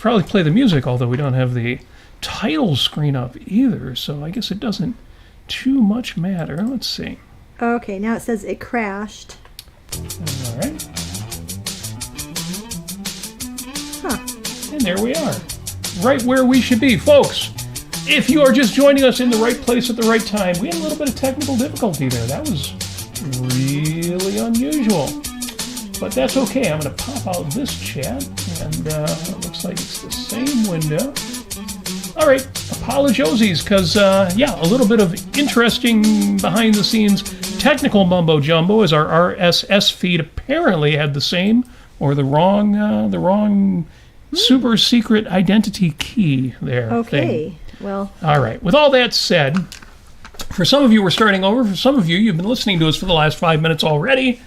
probably play the music, although we don't have the title screen up either, so I guess it doesn't too much matter. Let's see. Okay, now it says it crashed. All right. Huh. And there we are. Right where we should be. Folks, if you are just joining us in the right place at the right time, we had a little bit of technical difficulty there. That was really unusual. But that's okay. I'm going to pop out this chat, and it looks like it's the same window. All right, apologoses, because, a little bit of interesting behind-the-scenes technical mumbo-jumbo as our RSS feed apparently had the same or the wrong super secret identity key there. Okay, thing. Well. All right, with all that said, for some of you we're starting over. For some of you, you've been listening to us for the last 5 minutes already.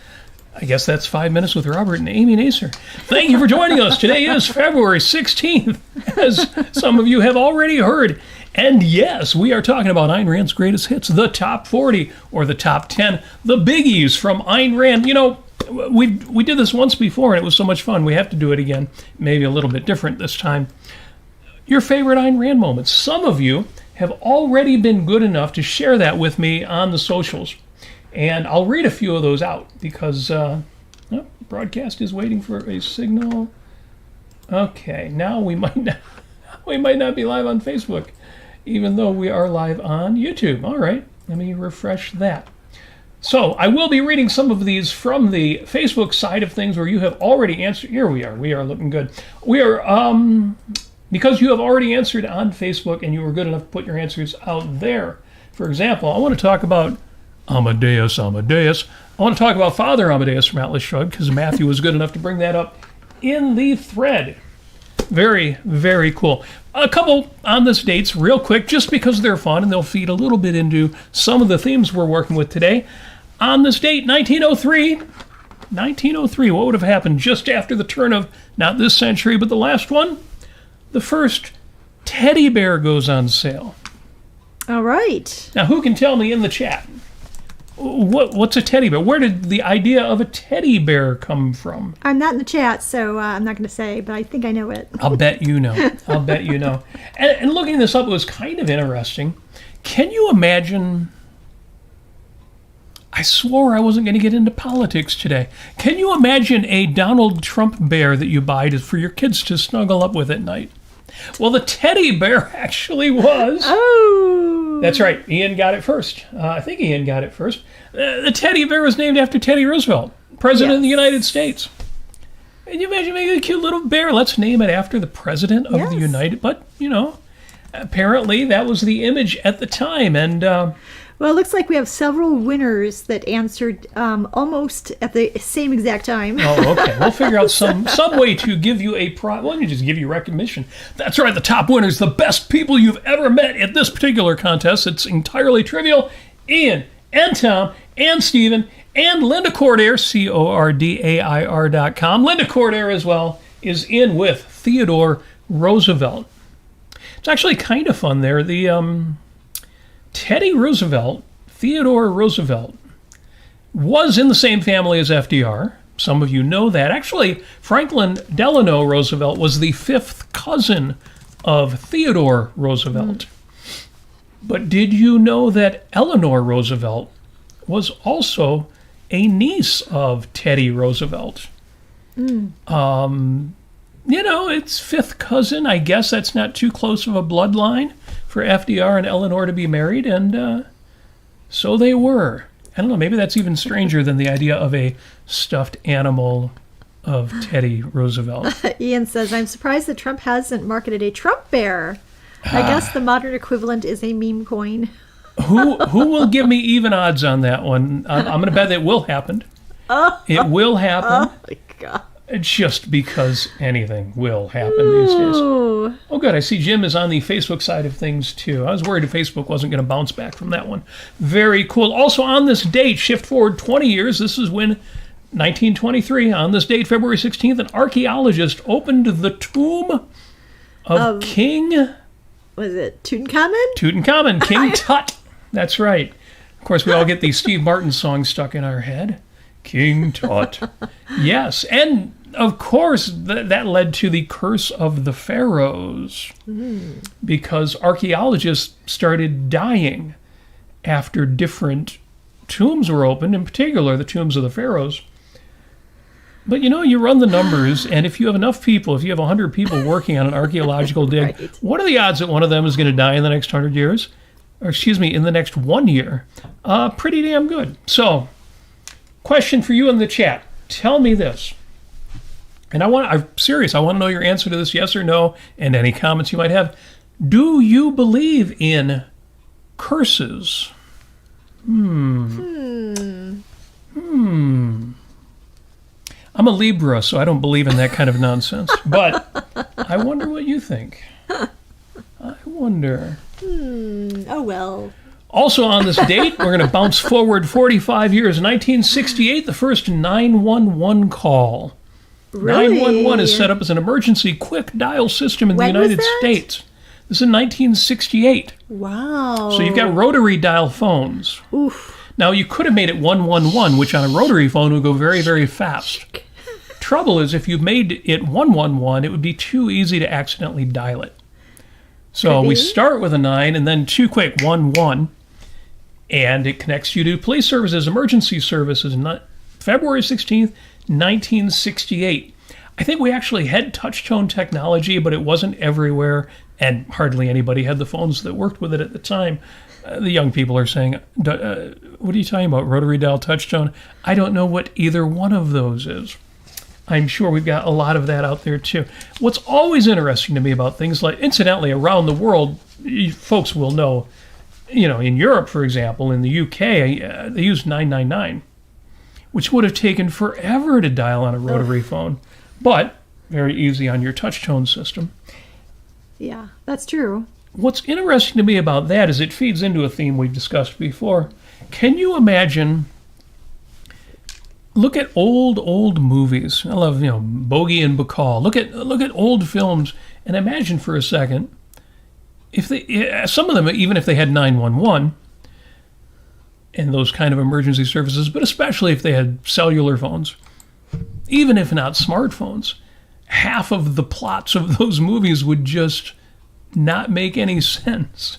I guess that's 5 minutes with Robert and Amy Nasir. Thank you for joining us. Today is February 16th, as some of you have already heard. And yes, we are talking about Ayn Rand's greatest hits, the top 40 or the top 10, the biggies from Ayn Rand. You know, we did this once before and it was so much fun. We have to do it again, maybe a little bit different this time. Your favorite Ayn Rand moments. Some of you have already been good enough to share that with me on the socials. And I'll read a few of those out because broadcast is waiting for a signal. Okay, now we might not be live on Facebook, even though we are live on YouTube. All right, let me refresh that. So I will be reading some of these from the Facebook side of things where you have already answered. Here we are. We are looking good. We are because you have already answered on Facebook and you were good enough to put your answers out there. For example, I want to talk about Amadeus. I want to talk about Father Amadeus from Atlas Shrugged because Matthew was good enough to bring that up in the thread. Very, very cool. A couple on this dates real quick just because they're fun and they'll feed a little bit into some of the themes we're working with today. On this date, 1903, what would have happened just after the turn of, not this century, but the last one? The first teddy bear goes on sale. All right. Now, who can tell me in the chat? What's a teddy bear? Where did the idea of a teddy bear come from? I'm not in the chat, so I'm not going to say, but I think I know it. I'll bet you know. And looking this up, it was kind of interesting. Can you imagine? I swore I wasn't going to get into politics today. Can you imagine a Donald Trump bear that you buy for your kids to snuggle up with at night? Well, the teddy bear actually was. Oh. That's right. Ian got it first. I think Ian got it first. The teddy bear was named after Teddy Roosevelt, President of the United States. Can you imagine making a cute little bear? Let's name it after the President of the United. But, apparently that was the image at the time. And well, it looks like we have several winners that answered almost at the same exact time. Oh, okay. We'll figure out some way to give you a prize. Well, let me just give you recognition. That's right. The top winners, the best people you've ever met at this particular contest. It's entirely trivial. Ian and Tom and Stephen and Linda Cordair, CORDAIR.com. Linda Cordair as well is in with Theodore Roosevelt. It's actually kind of fun there. The Teddy Roosevelt, Theodore Roosevelt, was in the same family as FDR. Some of you know that. Actually, Franklin Delano Roosevelt was the fifth cousin of Theodore Roosevelt. But did you know that Elenor Roosevelt was also a niece of Teddy Roosevelt? It's fifth cousin. I guess that's not too close of a bloodline for FDR and Elenor to be married, and so they were. I don't know, maybe that's even stranger than the idea of a stuffed animal of Teddy Roosevelt. Ian says, I'm surprised that Trump hasn't marketed a Trump bear. I guess the modern equivalent is a meme coin. Who will give me even odds on that one? I'm going to bet it will happen. It will happen. Oh, my God. Just because anything will happen these days. Oh, good. I see Jim is on the Facebook side of things, too. I was worried if Facebook wasn't going to bounce back from that one. Very cool. Also, on this date, shift forward 20 years. This is when, 1923, on this date, February 16th, an archaeologist opened the tomb of King... Was it Tutankhamun? Tutankhamun, King Tut. That's right. Of course, we all get the Steve Martin song stuck in our head. King Tut. Yes, and of course, that led to the curse of the Pharaohs, because archaeologists started dying after different tombs were opened, in particular the tombs of the Pharaohs. But you run the numbers, and if you have enough people, if you have 100 people working on an archaeological dig, Right. what are the odds that one of them is going to die in the next 100 years? Or excuse me, in the next 1 year? Pretty damn good. So, question for you in the chat. Tell me this. And I'm serious, I want to know your answer to this, yes or no, and any comments you might have. Do you believe in curses? I'm a Libra, so I don't believe in that kind of nonsense. But I wonder what you think. I wonder. Oh, well. Also on this date, we're going to bounce forward 45 years. 1968, the first 911 call. Really? 911 is set up as an emergency quick dial system in When the was United that? States. This is in 1968. Wow. So you've got rotary dial phones. Oof. Now, you could have made it 111, which on a rotary phone would go very, very fast. Trouble is, if you made it 111, it would be too easy to accidentally dial it. So Could we be. start with a 9 and then 2 quick, 1-1, and it connects you to police services, emergency services, February 16th, 1968. I think we actually had touch-tone technology, but it wasn't everywhere, and hardly anybody had the phones that worked with it at the time. The young people are saying, what are you talking about, rotary dial touch-tone? I don't know what either one of those is. I'm sure we've got a lot of that out there, too. What's always interesting to me about things like, incidentally, around the world, folks will know, in Europe, for example, in the UK, they use 999, which would have taken forever to dial on a rotary phone, but very easy on your touch-tone system. Yeah, that's true. What's interesting to me about that is it feeds into a theme we've discussed before. Can you imagine... Look at old movies. I love, Bogey and Bacall. Look at old films and imagine for a second if some of them, even if they had 911 and those kind of emergency services, but especially if they had cellular phones, even if not smartphones, half of the plots of those movies would just not make any sense.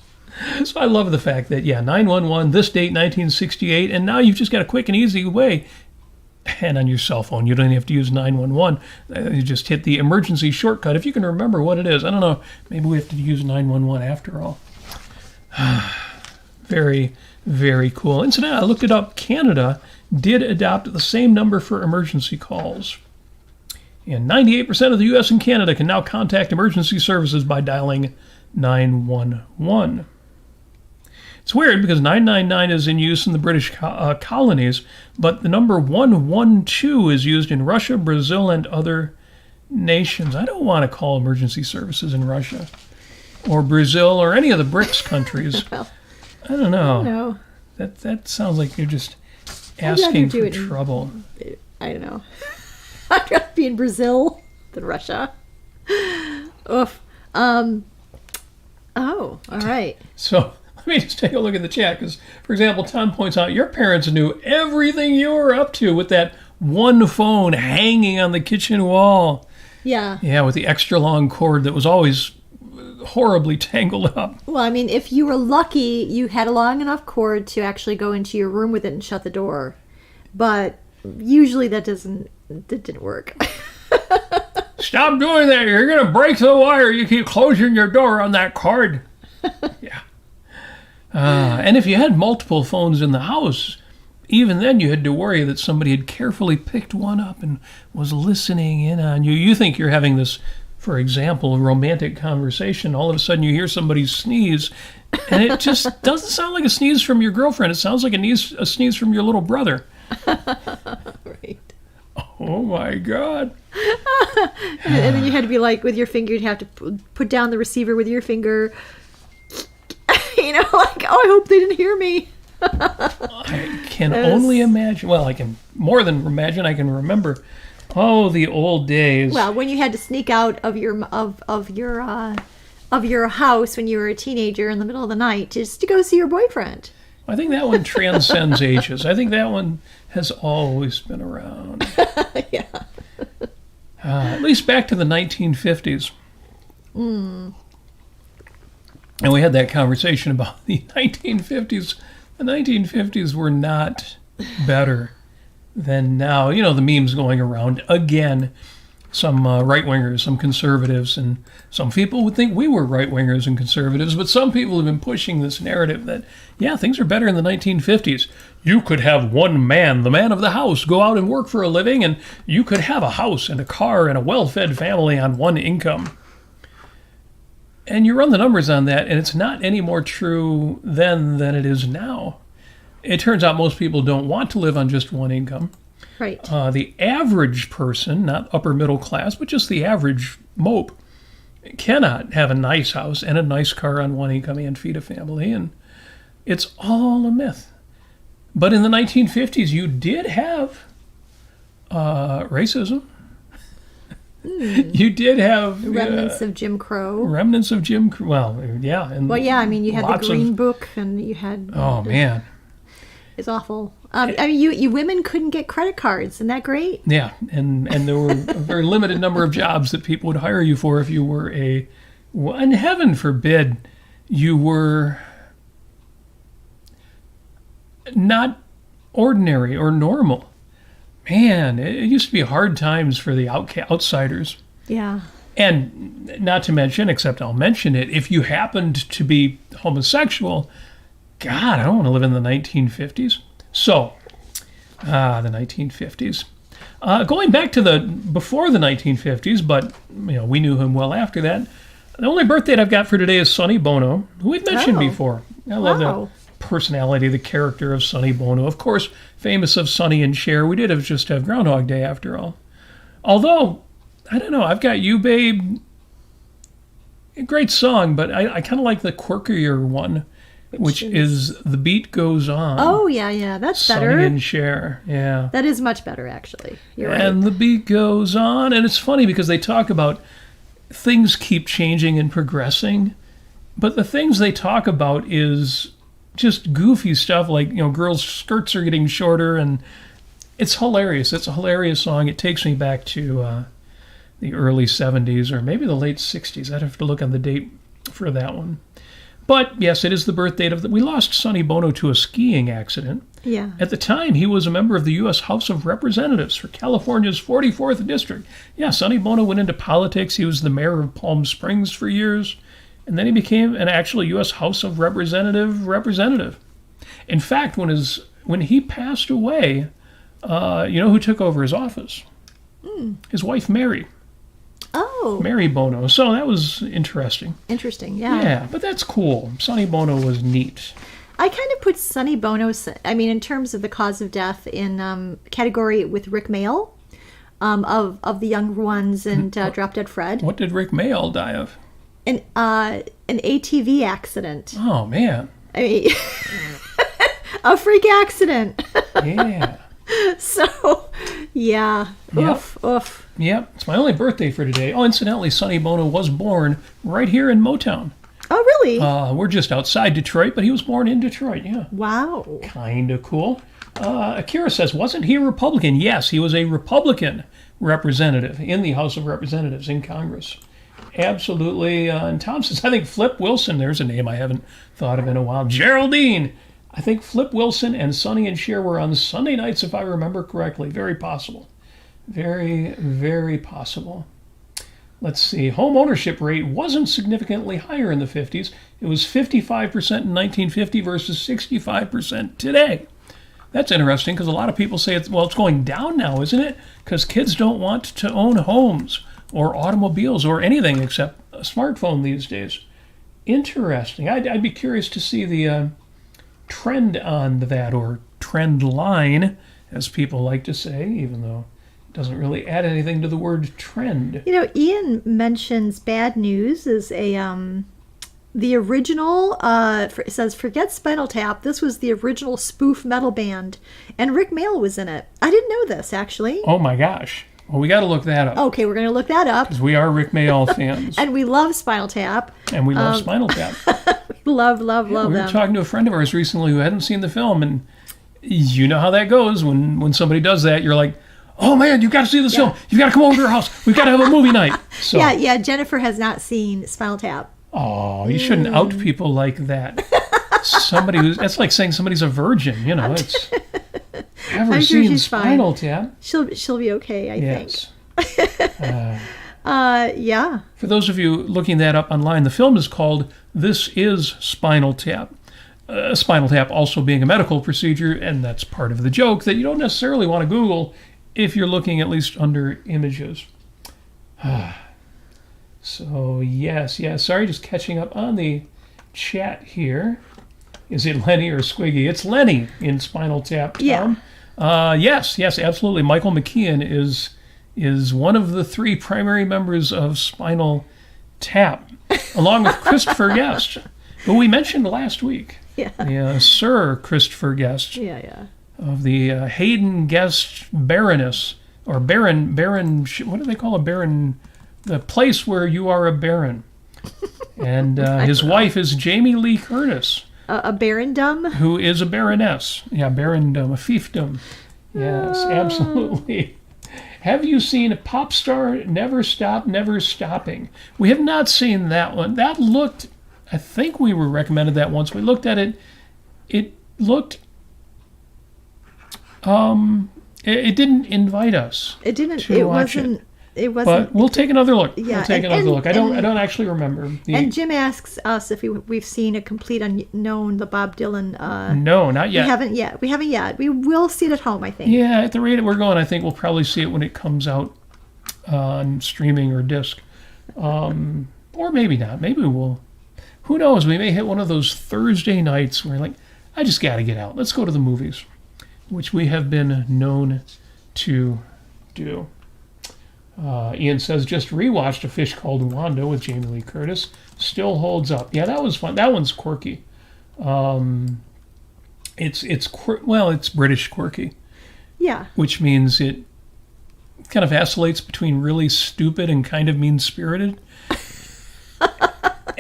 So I love the fact that, 911, this date, 1968, and now you've just got a quick and easy way. And on your cell phone, you don't even have to use 911. You just hit the emergency shortcut, if you can remember what it is. I don't know. Maybe we have to use 911 after all. Very, very cool. Incidentally, I looked it up. Canada did adopt the same number for emergency calls. And 98% of the U.S. and Canada can now contact emergency services by dialing 911. It's weird because 999 is in use in the British colonies, but the number 112 is used in Russia, Brazil, and other nations. I don't want to call emergency services in Russia or Brazil or any of the BRICS countries. Well, I don't know. no. That sounds like you're just I'd rather asking do for it in- trouble. I don't know. I'd rather be in Brazil than Russia. Oof. Oh, all right. So let me just take a look at the chat because, for example, Tom points out your parents knew everything you were up to with that one phone hanging on the kitchen wall. Yeah. Yeah, with the extra long cord that was always horribly tangled up. Well, I mean, if you were lucky, you had a long enough cord to actually go into your room with it and shut the door. But usually that didn't work. Stop doing that. You're going to break the wire. You keep closing your door on that cord. Yeah. And if you had multiple phones in the house, even then you had to worry that somebody had carefully picked one up and was listening in on you. You think you're having this, for example, romantic conversation. All of a sudden you hear somebody sneeze, and it just doesn't sound like a sneeze from your girlfriend. It sounds like a sneeze from your little brother. Right. Oh, my God. And then you had to be like, with your finger, you'd have to put down the receiver with your finger. Like, oh, I hope they didn't hear me. I can only imagine. Well, I can more than imagine. I can remember. Oh, the old days. Well, when you had to sneak out of your house when you were a teenager in the middle of the night just to go see your boyfriend. I think that one transcends ages. I think that one has always been around. Yeah. At least back to the 1950s. And we had that conversation about the 1950s. The 1950s were not better than now. You know, the memes going around again. Some right-wingers, some conservatives, and some people would think we were right-wingers and conservatives, but some people have been pushing this narrative that, yeah, things are better in the 1950s. You could have one man, the man of the house, go out and work for a living, and you could have a house and a car and a well-fed family on one income. And you run the numbers on that, and it's not any more true then than it is now. It turns out most people don't want to live on just one income. Right. The average person, not upper middle class, but just the average mope, cannot have a nice house and a nice car on one income and feed a family, and it's all a myth. But in the 1950s, you did have racism. You did have remnants of Jim Crow. Remnants of Jim Crow. Well, yeah. And well, yeah, I mean, you had the Green Book, and you had... Oh, man. It's awful. I mean, you women couldn't get credit cards. Isn't that great? Yeah, and there were a very limited number of jobs that people would hire you for if you were and heaven forbid, you were not ordinary or normal. Man, it used to be hard times for the outsiders. Yeah. And not to mention, except I'll mention it, if you happened to be homosexual, God, I don't want to live in the 1950s. So, the 1950s. Going back to before the 1950s, but we knew him well after that. The only birthday I've got for today is Sonny Bono, who we've mentioned before. I love the personality, the character of Sonny Bono. Of course, famous of Sonny and Cher. We did just have Groundhog Day after all. Although, I don't know, I've Got You, Babe. A great song, but I kind of like the quirkier one. Which is The Beat Goes On. Oh, yeah, that's better. Sonny and Cher, yeah. That is much better, actually. You're right. And the beat goes on. And it's funny because they talk about things keep changing and progressing, but the things they talk about is just goofy stuff like, girls' skirts are getting shorter, and it's hilarious. It's a hilarious song. It takes me back to the early 70s or maybe the late 60s. I'd have to look on the date for that one. But, yes, it is the birth date we lost Sonny Bono to a skiing accident. Yeah. At the time, he was a member of the U.S. House of Representatives for California's 44th District. Yeah, Sonny Bono went into politics. He was the mayor of Palm Springs for years. And then he became an actual U.S. House of representative. In fact, when he passed away, who took over his office? His wife, Mary. Oh. Mary Bono. So that was interesting. Interesting, yeah. Yeah, but that's cool. Sonny Bono was neat. I kind of put Sonny Bono, in terms of the cause of death, in category with Rick Mayall, of the young ones and Drop Dead Fred. What did Rick Mayall die of? An ATV accident. Oh, man. I mean, a freak accident. Yeah. So, yeah. Yep. Oof. Yep. It's my only birthday for today. Oh, incidentally, Sonny Bono was born right here in Motown. Oh, really? We're just outside Detroit, but he was born in Detroit, yeah. Wow. Kind of cool. Akira says, wasn't he a Republican? Yes, he was a Republican representative in the House of Representatives in Congress. Absolutely. And Tom says, I think Flip Wilson, there's a name I haven't thought of in a while. Geraldine. I think Flip Wilson and Sonny and Cher were on Sunday nights, if I remember correctly. Very possible. Very, very possible. Let's see. Home ownership rate wasn't significantly higher in the 50s. It was 55% in 1950 versus 65% today. That's interesting because a lot of people say, it's going down now, isn't it? Because kids don't want to own homes or automobiles or anything except a smartphone these days. Interesting. I'd be curious to see the trend on that, or trend line, as people like to say, even though it doesn't really add anything to the word trend. Ian mentions Bad News is the original, it says, forget Spinal Tap, this was the original spoof metal band, and Rick Mayall was in it. I didn't know this, actually. Oh my gosh. Well, we got to look that up. Okay, we're going to look that up. Because we are Rick Mayall fans. And we love Spinal Tap. And we love Spinal Tap. Love them. We were talking to a friend of ours recently who hadn't seen the film, and you know how that goes. When somebody does that, you're like, oh man, you've got to see this film. You've got to come over to our house. We've got to have a movie night. So, Yeah, Jennifer has not seen Spinal Tap. oh, you shouldn't out people like that. That's like saying somebody's a virgin, you know. It's ever I'm sure seen she's Spinal fine. Tap. She'll be okay, I think. Yes. Yeah. For those of you looking that up online, the film is called This Is Spinal Tap. Spinal tap also being a medical procedure, and that's part of the joke that you don't necessarily want to Google if you're looking at least under images. So, yes, sorry, just catching up on the chat here. Is it Lenny or Squiggy? It's Lenny in Spinal Tap Town. Yes, absolutely. Michael McKeon is one of the 3 primary members of Spinal Tap, along with Christopher Guest, who we mentioned last week. Yeah, Sir Christopher Guest. Yeah. Of the Hayden Guest Baroness, or Baron, what do they call a baron? The place where you are a baron. And his wife is Jamie Lee Curtis. A barondom? Who is a baroness. Yeah, barondom, a fiefdom. Yes, absolutely. Have you seen Pop Star Never Stop, Never Stopping? We have not seen that one. That looked... I think we were recommended that once. We looked at it. It looked... It didn't invite us. It didn't. To watch it. It wasn't. But we'll take another look. Yeah, we'll take another look. I don't actually remember. And Jim asks us if we've seen A Complete Unknown, the Bob Dylan. No, not yet. We haven't yet. We will see it at home, I think. Yeah, at the rate that we're going, I think we'll probably see it when it comes out on streaming or disc. Or maybe not. Maybe we'll... Who knows? We may hit one of those Thursday nights where, like, I just got to get out. Let's go to the movies, which we have been known to do. Ian says, just rewatched A Fish Called Wanda with Jamie Lee Curtis. Still holds up. Yeah, that was fun. That one's quirky. It's British quirky. Yeah. Which means it kind of oscillates between really stupid and kind of mean-spirited.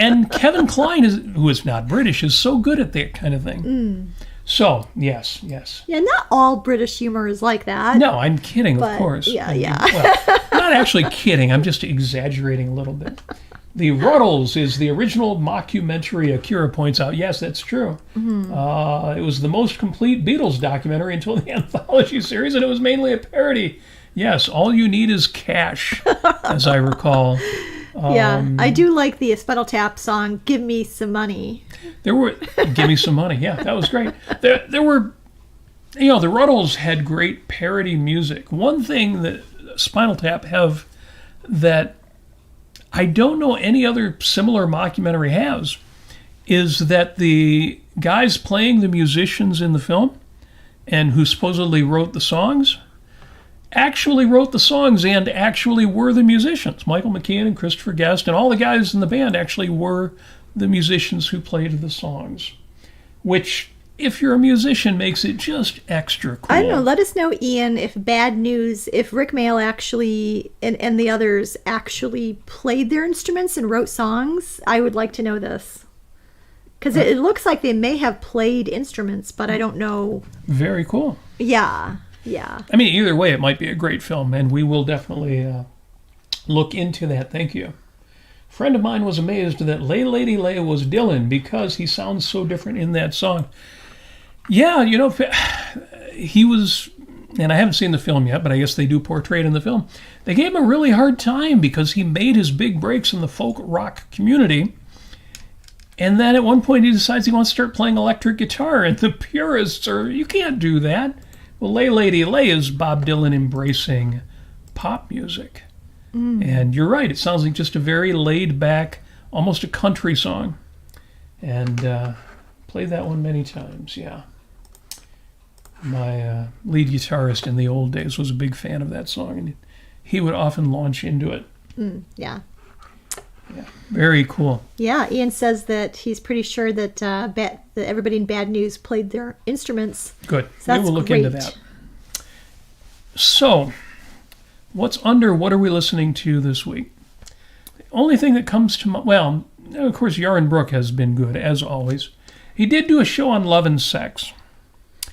And Kevin Kline, who is not British, is so good at that kind of thing. So, yes. Yeah, not all British humor is like that. No, I'm kidding, of course. Yeah. Well, I'm not actually kidding. I'm just exaggerating a little bit. The Ruddles is the original mockumentary, Akira points out. Yes, that's true. It was the most complete Beatles documentary until the anthology series, and it was mainly a parody. Yes, all you need is cash, as I recall. I do like the Spinal Tap song, Give Me Some Money. Give Me Some Money. Yeah, that was great. There were, the Ruddles had great parody music. One thing that Spinal Tap have that I don't know any other similar mockumentary has is that the guys playing the musicians in the film and who supposedly wrote the songs actually wrote the songs and actually were the musicians. Michael McKean and Christopher Guest and all the guys in the band actually were the musicians who played the songs, which, if you're a musician, makes it just extra cool. I don't know. Let us know, Ian, if Rick Mail actually and the others actually played their instruments and wrote songs. I would like to know this. Because it looks like they may have played instruments, but I don't know. Very cool. Yeah. I mean, either way, it might be a great film, and we will definitely look into that. Thank you. A friend of mine was amazed that Lay Lady Lay was Dylan because he sounds so different in that song. Yeah, he was, and I haven't seen the film yet, but I guess they do portray it in the film. They gave him a really hard time because he made his big breaks in the folk rock community. And then at one point he decides he wants to start playing electric guitar, and the purists are, you can't do that. Well, Lay Lady Lay is Bob Dylan embracing pop music. And you're right, it sounds like just a very laid-back, almost a country song. And played that one many times, yeah. My lead guitarist in the old days was a big fan of that song, and he would often launch into it. Yeah. Yeah, very cool. Yeah, Ian says that he's pretty sure that, that everybody in Bad News played their instruments. Good. So we will look into that. So, what are we listening to this week? The only thing that comes to mind, well, of course, Yaron Brook has been good, as always. He did do a show on love and sex.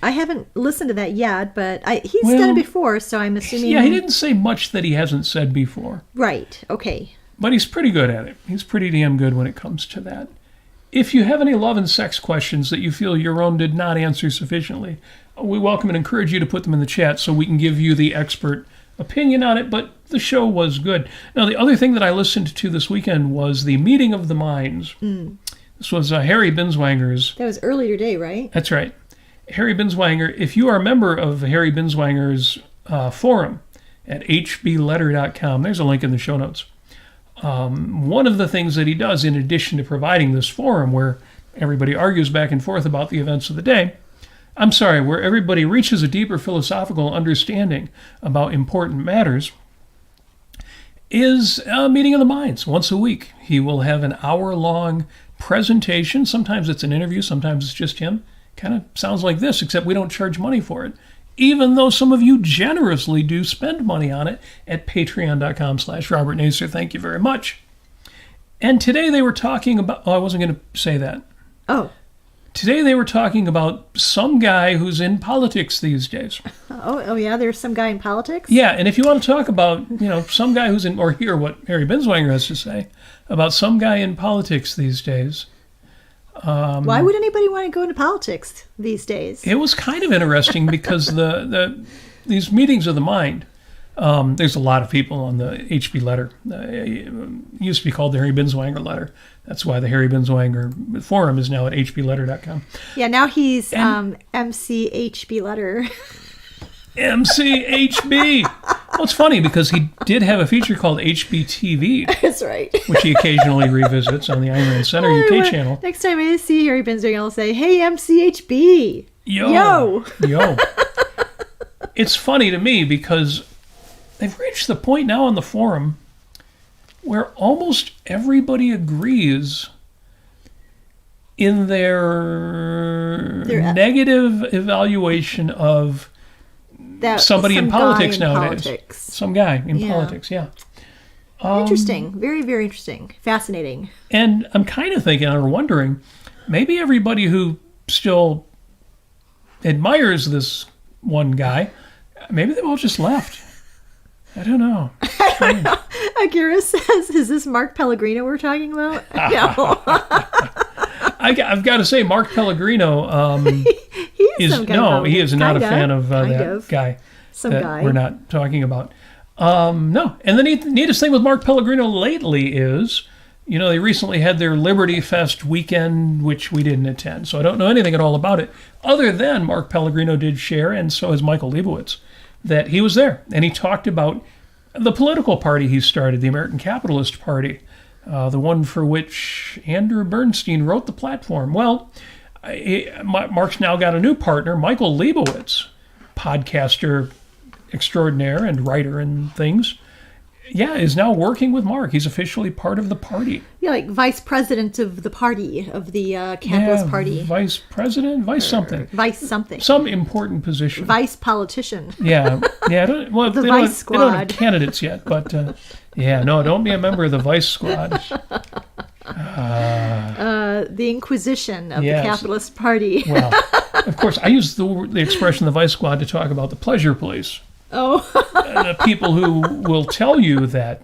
I haven't listened to that yet, but he's done it before, so I'm assuming... Yeah, he didn't say much that he hasn't said before. Right, okay. But he's pretty good at it. He's pretty damn good when it comes to that. If you have any love and sex questions that you feel your own did not answer sufficiently, we welcome and encourage you to put them in the chat so we can give you the expert opinion on it, but the show was good. Now, the other thing that I listened to this weekend was the Meeting of the Minds. This was Harry Binswanger's... That was earlier today, right? That's right. Harry Binswanger, if you are a member of Harry Binswanger's forum at hbletter.com, there's a link in the show notes. One of the things that he does, in addition to providing this forum where everybody argues back and forth about the events of the day, where everybody reaches a deeper philosophical understanding about important matters, is a Meeting of the Minds once a week. He will have an hour-long presentation. Sometimes it's an interview, sometimes it's just him. Kind of sounds like this, except we don't charge money for it, even though some of you generously do spend money on it at patreon.com/Robert Nasir. Thank you very much. And today they were talking about... Oh, I wasn't going to say that. Oh. Today they were talking about some guy who's in politics these days. Oh yeah, there's some guy in politics? Yeah, and if you want to talk about, some guy who's in... Or hear what Harry Binswanger has to say about some guy in politics these days... Why would anybody want to go into politics these days? It was kind of interesting because these meetings of the mind, there's a lot of people on the HB letter. It used to be called the Harry Binswanger letter. That's why the Harry Binswanger forum is now at hbletter.com. Yeah, now he's MCHB letter. MCHB. Well, it's funny because he did have a feature called HBTV. That's right. Which he occasionally revisits on the Ayn Rand Center UK channel. Next time I see Harry Binswanger, I'll say, "Hey, MCHB." Yo. It's funny to me because they've reached the point now on the forum where almost everybody agrees in their negative evaluation of somebody in politics nowadays. Some guy in politics, yeah. Interesting. Very, very interesting. Fascinating. And I'm kind of thinking or wondering, maybe everybody who still admires this one guy, maybe they all just left. I don't know. Akira says, is this Mark Pellegrino we're talking about? No. I've got to say, Mark Pellegrino he is not a fan of that guy. We're not talking about. No. And the neatest thing with Mark Pellegrino lately is, they recently had their Liberty Fest weekend, which we didn't attend. So I don't know anything at all about it, other than Mark Pellegrino did share, and so has Michael Leibowitz, that he was there. And he talked about the political party he started, the American Capitalist Party, the one for which Andrew Bernstein wrote the platform. Well, Mark's now got a new partner, Michael Leibowitz, podcaster extraordinaire and writer and things. Yeah, is now working with Mark. He's officially part of the party. Yeah, like vice president of the party, of the Capitalist Party. Vice president? Vice something. Vice something. Some important position. Vice politician. Yeah. The Vice squad. They don't have candidates yet, but don't be a member of the Vice squad. The Inquisition of the Capitalist Party. Well, of course, I use the expression the Vice squad to talk about the pleasure police. Oh. The people who will tell you that,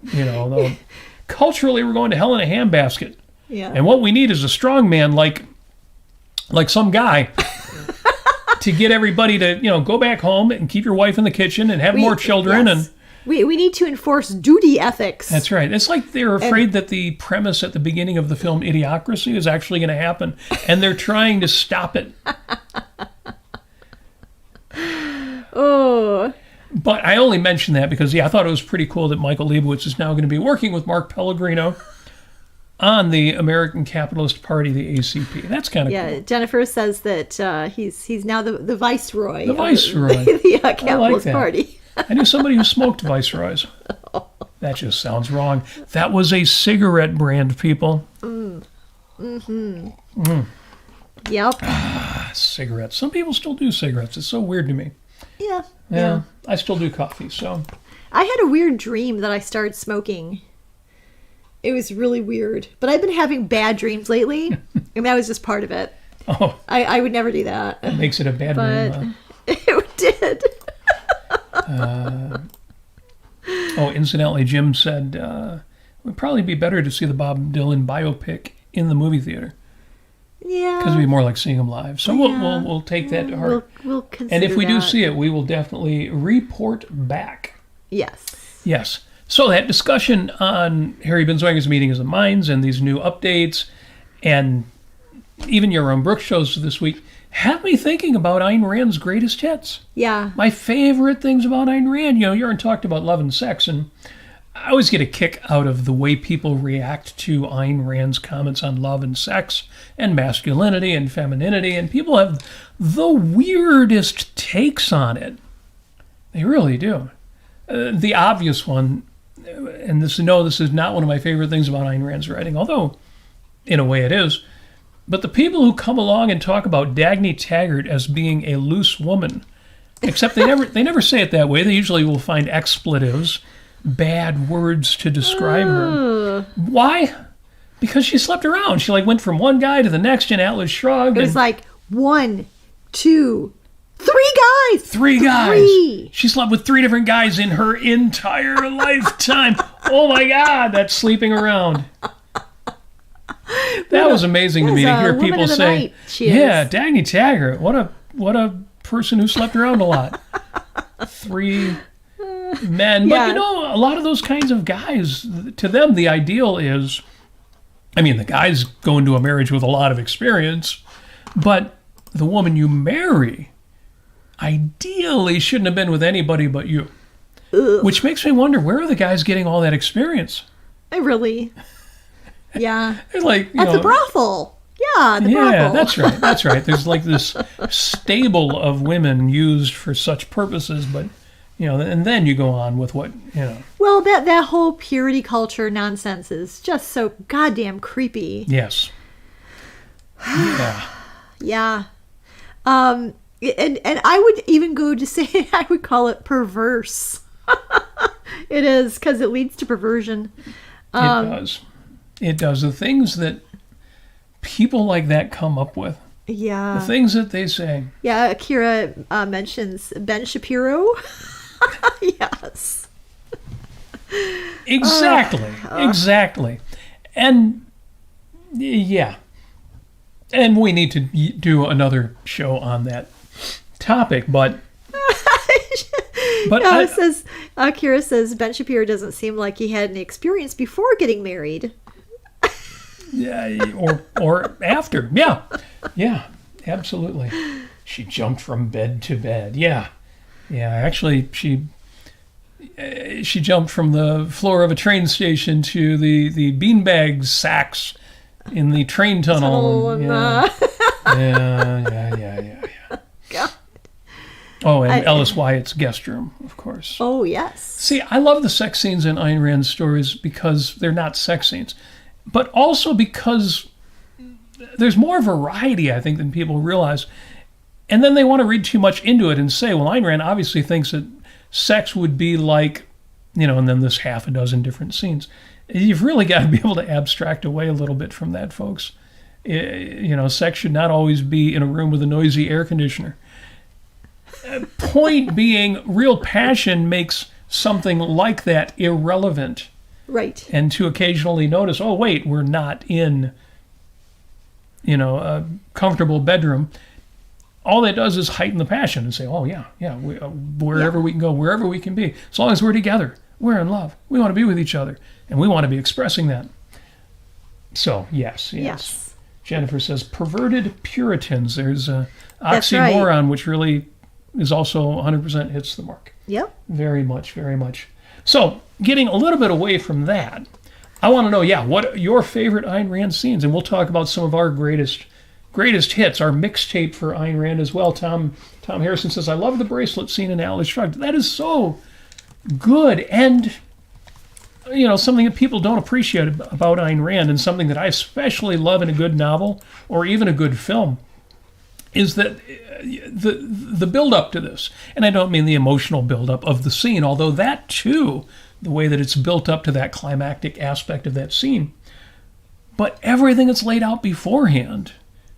culturally we're going to hell in a handbasket. Yeah. And what we need is a strong man like some guy to get everybody to, go back home and keep your wife in the kitchen and have more children. Yes. And we need to enforce duty ethics. That's right. It's like they're afraid that the premise at the beginning of the film Idiocracy is actually going to happen, and they're trying to stop it. Oh. But I only mentioned that because, I thought it was pretty cool that Michael Leibowitz is now going to be working with Mark Pellegrino on the American Capitalist Party, the ACP. That's kind of cool. Yeah, Jennifer says that he's now the viceroy. The viceroy. The Capitalist Party. I knew somebody who smoked viceroys. That just sounds wrong. That was a cigarette brand, people. Yep. Cigarettes. Some people still do cigarettes. It's so weird to me. Yeah. I still do coffee, so. I had a weird dream that I started smoking. It was really weird. But I've been having bad dreams lately, and that was just part of it. Oh, I would never do that. that makes it a bad name. But it did. Incidentally, Jim said it would probably be better to see the Bob Dylan biopic in the movie theater. Yeah. Because it'd be more like seeing him live. So we'll take that to heart. We'll consider and if we do that. see it, we will definitely report back. Yes. Yes. So that discussion on Harry Binswanger's Meetings of Minds and these new updates and even your own Brooks shows this week had me thinking about Ayn Rand's greatest hits. Yeah. My favorite things about Ayn Rand, Jörn talked about love and sex, and I always get a kick out of the way people react to Ayn Rand's comments on love and sex and masculinity and femininity, and people have the weirdest takes on it. They really do. The obvious one, and this is not one of my favorite things about Ayn Rand's writing, although in a way it is, but the people who come along and talk about Dagny Taggart as being a loose woman, except they never say it that way. They usually will find expletives, bad words to describe her. Why? Because she slept around. She went from one guy to the next in Atlas Shrugged. It was 1, 2, 3 guys. 3 guys. 3. She slept with 3 different guys in her entire lifetime. Oh my God, that's sleeping around. That was amazing to me to hear people say, "Yeah, Dagny Taggart, what a person who slept around a lot." 3 men, but a lot of those kinds of guys, to them, the ideal is, the guys go into a marriage with a lot of experience, but the woman you marry ideally shouldn't have been with anybody but you. Ugh. Which makes me wonder, where are the guys getting all that experience? Yeah. They're at the brothel. Yeah, the brothel. Yeah, that's right. There's this stable of women used for such purposes, but and then you go on with what. Well, that whole purity culture nonsense is just so goddamn creepy. Yes. Yeah. Yeah. And I would even go to say I would call it perverse. It is, because it leads to perversion. It does. It does. The things that people like that come up with. Yeah. The things that they say. Yeah, Akira mentions Ben Shapiro. Yes. Exactly. And yeah. And we need to do another show on that topic, but Akira says Ben Shapiro doesn't seem like he had any experience before getting married. Yeah, or after. Yeah, absolutely. She jumped from bed to bed. Yeah. Actually, she jumped from the floor of a train station to the beanbag sacks in the train tunnel. Yeah. God. Oh, and Ellis Wyatt's guest room, of course. Oh, yes. See, I love the sex scenes in Ayn Rand's stories because they're not sex scenes, but also because there's more variety, I think, than people realize. And then they want to read too much into it and say, well, Ayn Rand obviously thinks that sex would be like, and then this half a dozen different scenes. You've really got to be able to abstract away a little bit from that, folks. Sex should not always be in a room with a noisy air conditioner. Point being, real passion makes something like that irrelevant. Right. And to occasionally notice, oh, wait, we're not in, a comfortable bedroom. All that does is heighten the passion and say, oh, yeah, wherever we can go, wherever we can be. As long as we're together, we're in love. We want to be with each other. And we want to be expressing that. So, yes. Jennifer says, perverted Puritans. There's an oxymoron, which really is also 100% hits the mark. Yep. Very much, very much. So, getting a little bit away from that, I want to know, what are your favorite Ayn Rand scenes? And we'll talk about some of our greatest hits, our mixtape for Ayn Rand as well. Tom Harrison says, I love the bracelet scene in Atlas Shrugged. That is so good. And, something that people don't appreciate about Ayn Rand, and something that I especially love in a good novel or even a good film, is that the build-up to this, and I don't mean the emotional build-up of the scene, although that too, the way that it's built up to that climactic aspect of that scene, but everything that's laid out beforehand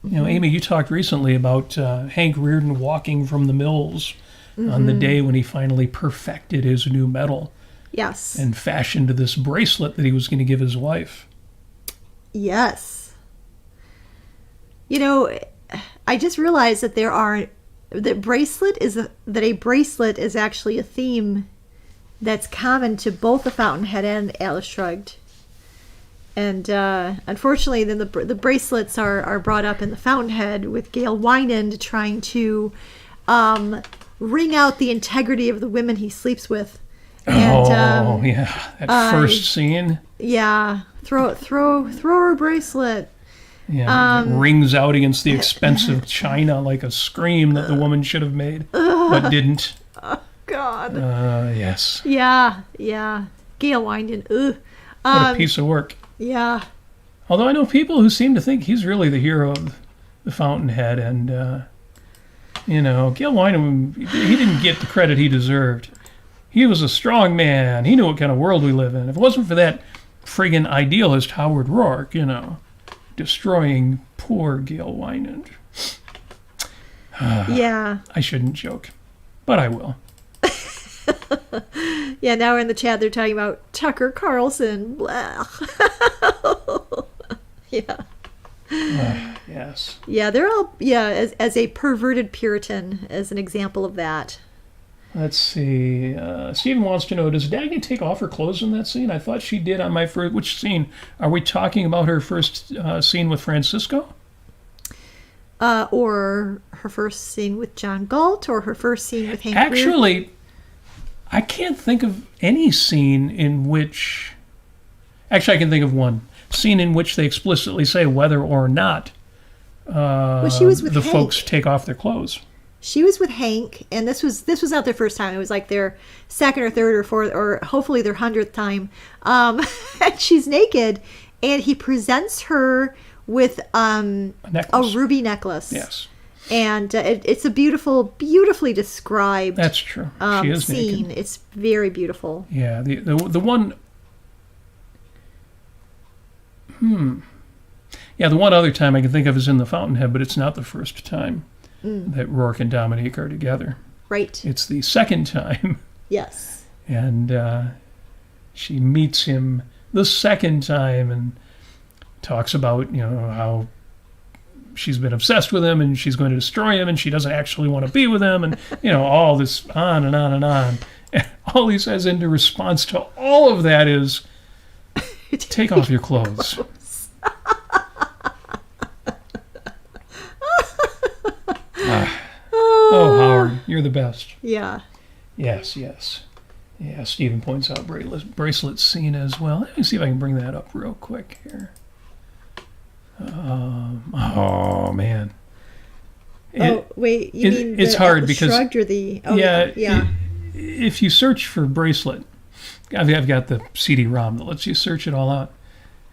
You know, Amy, you talked recently about Hank Rearden walking from the mills on the day when he finally perfected his new metal. Yes. And fashioned this bracelet that he was going to give his wife. Yes. You know, I just realized that a bracelet is actually a theme that's common to both the Fountainhead and Atlas Shrugged. And unfortunately, then the bracelets are brought up in the Fountainhead with Gail Wynand trying to wring out the integrity of the women he sleeps with. And, yeah, that first scene. Yeah, throw her a bracelet. Yeah, it rings out against the expensive china like a scream that the woman should have made, but didn't. Oh, God. Yes. Yeah. Gail Wynand. What a piece of work. Yeah. Although I know people who seem to think he's really the hero of the Fountainhead, and Gail Wynand, he didn't get the credit he deserved. He was a strong man. He knew what kind of world we live in. If it wasn't for that friggin' idealist Howard Rourke, destroying poor Gail Wynand. Yeah. I shouldn't joke, but I will. Yeah, now in the chat they're talking about Tucker Carlson. Blah. Yeah. Yes. Yeah, they're all, as a perverted Puritan, as an example of that. Let's see. Stephen wants to know, does Dagny take off her clothes in that scene? I thought she did on my first... Which scene? Are we talking about her first scene with Francisco? Or her first scene with John Galt, or her first scene with Hank Actually, I can't think of any scene in which... Actually, I can think of one. Scene in which they explicitly say whether or not she was with the Hank. folks take off their clothes. She was with Hank, and this was not their first time. It was like their second or third or fourth, or hopefully their 100th time. And she's naked, and he presents her with a ruby necklace. Yes. And it's a beautifully described. That's true. She is scene. naked. It's very beautiful. Yeah. The one. Yeah, the one other time I can think of is in the Fountainhead, but it's not the first time that Rourke and Dominique are together. Right. It's the second time. Yes. And she meets him the second time and talks about, how she's been obsessed with him and she's going to destroy him and she doesn't actually want to be with him and, all this on and on and on. And all he says in response to all of that is, take off your clothes. Oh, Howard, you're the best. Yeah. Yes. Yeah, Stephen points out bracelet scene as well. Let me see if I can bring that up real quick here. Oh, man. Wait, you mean it's hard because shrugged or the... Oh, yeah. If you search for bracelet, I've got the CD-ROM that lets you search it all out.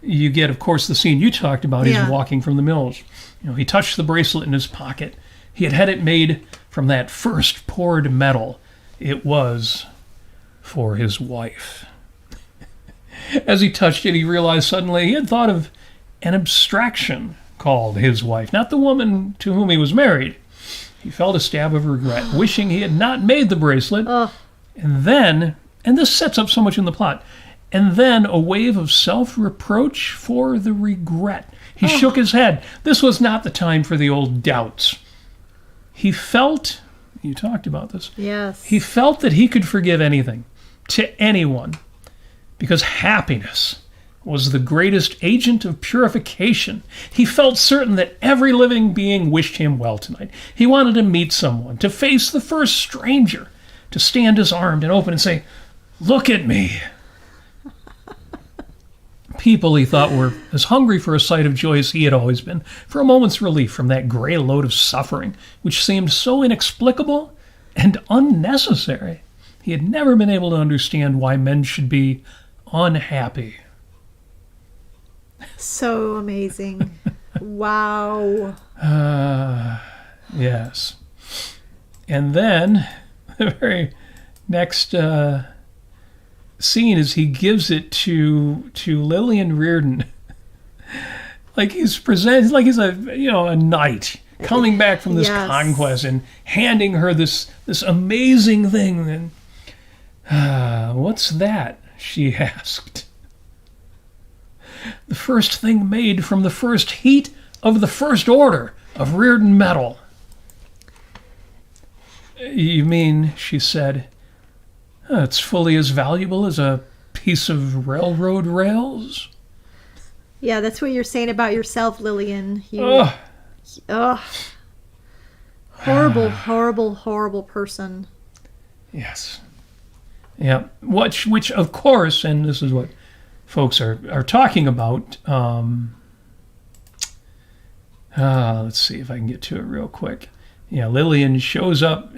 You get, of course, the scene you talked about. He's walking from the mills. He touched the bracelet in his pocket. He had it made from that first poured metal. It was for his wife. As he touched it, he realized suddenly he had thought of an abstraction called his wife, not the woman to whom he was married. He felt a stab of regret, wishing he had not made the bracelet. And then, and this sets up so much in the plot, and then a wave of self-reproach for the regret. He shook his head. This was not the time for the old doubts. He felt, you talked about this. Yes. He felt that he could forgive anything to anyone because happiness was the greatest agent of purification. He felt certain that every living being wished him well tonight. He wanted to meet someone, to face the first stranger, to stand disarmed and open and say, "Look at me." People, he thought, were as hungry for a sight of joy as he had always been, for a moment's relief from that gray load of suffering, which seemed so inexplicable and unnecessary. He had never been able to understand why men should be unhappy. So amazing. Wow. Yes. And then the very next scene is he gives it to Lillian Reardon. like he's presented, like he's a knight coming back from this Yes. conquest and handing her this amazing thing. And what's that? She asked. The first thing made from the first heat of the first order of Reardon metal. You mean, she said, it's fully as valuable as a piece of railroad rails? Yeah, that's what you're saying about yourself, Lillian. Ugh. Horrible, horrible, horrible person. Yes. Yeah. Which of course, and this is what folks are talking about. Let's see if I can get to it real quick. Yeah, Lillian shows up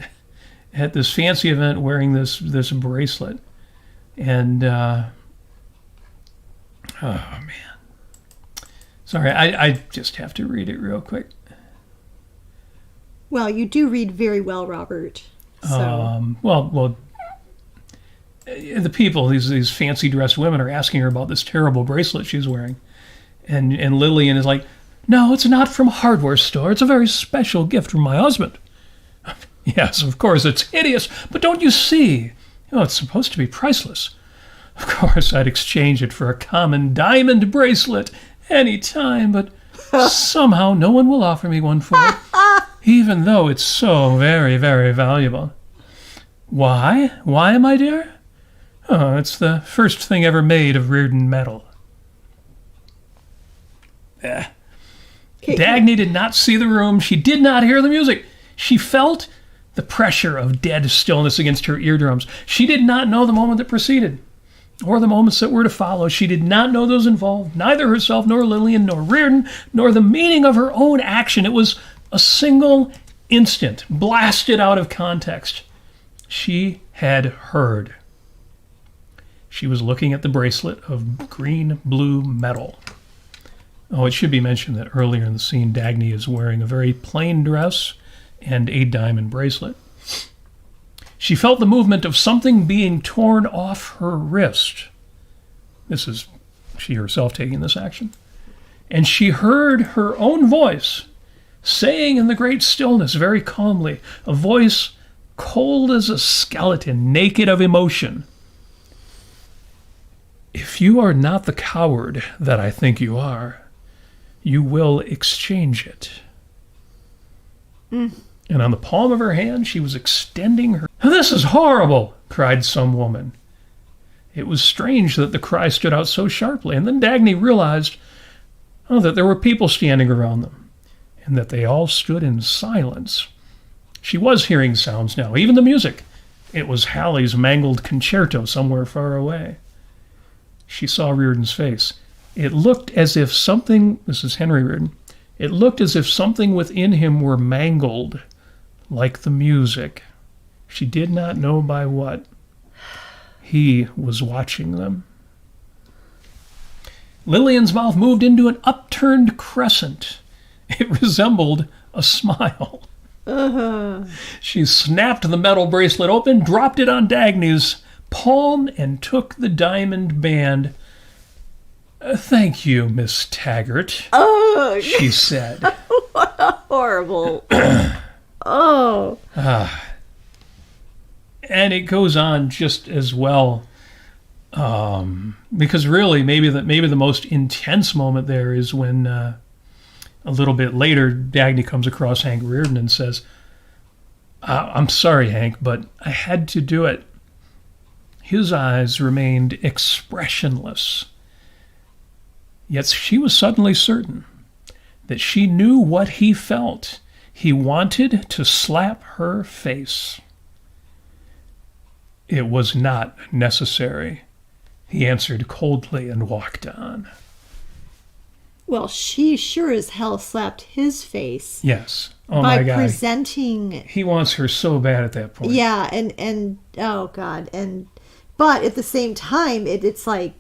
at this fancy event wearing this bracelet. And, oh man. Sorry, I just have to read it real quick. Well, you do read very well, Robert. So. Well, the people, these fancy dressed women, are asking her about this terrible bracelet she's wearing. And Lillian is like, no, it's not from a hardware store. It's a very special gift from my husband. Yes, of course, it's hideous, but don't you see? It's supposed to be priceless. Of course, I'd exchange it for a common diamond bracelet any time, but somehow no one will offer me one for it, even though it's so very, very valuable. Why? Why, my dear? Oh, it's the first thing ever made of Reardon metal. Dagny did not see the room. She did not hear the music. She felt the pressure of dead stillness against her eardrums. She did not know the moment that preceded, or the moments that were to follow. She did not know those involved, neither herself, nor Lillian, nor Reardon, nor the meaning of her own action. It was a single instant, blasted out of context. She had heard. She was looking at the bracelet of green-blue metal. Oh, it should be mentioned that earlier in the scene, Dagny is wearing a very plain dress and a diamond bracelet. She felt the movement of something being torn off her wrist. This is she herself taking this action. And she heard her own voice saying in the great stillness very calmly, a voice cold as a skeleton, naked of emotion. If you are not the coward that I think you are, you will exchange it. And on the palm of her hand, she was extending her... This is horrible, cried some woman. It was strange that the cry stood out so sharply, and then Dagny realized that there were people standing around them, and that they all stood in silence. She was hearing sounds now, even the music. It was Halley's mangled concerto somewhere far away. She saw Reardon's face. It looked as if something... This is Henry Reardon. It looked as if something within him were mangled, like the music. She did not know by what. He was watching them. Lillian's mouth moved into an upturned crescent. It resembled a smile. She snapped the metal bracelet open, dropped it on Dagny's palm, and took the diamond band. Thank you, Miss Taggart, she said. Horrible. Oh. And it goes on just as well, because really maybe the most intense moment there is when a little bit later Dagny comes across Hank Reardon and says, I'm sorry, Hank, but I had to do it. His eyes remained expressionless. Yet she was suddenly certain that she knew what he felt. He wanted to slap her face. It was not necessary, he answered coldly and walked on. Well, she sure as hell slapped his face. Yes. Oh, by my God. Presenting... He wants her so bad at that point. Yeah, and oh, God. But at the same time, it's like,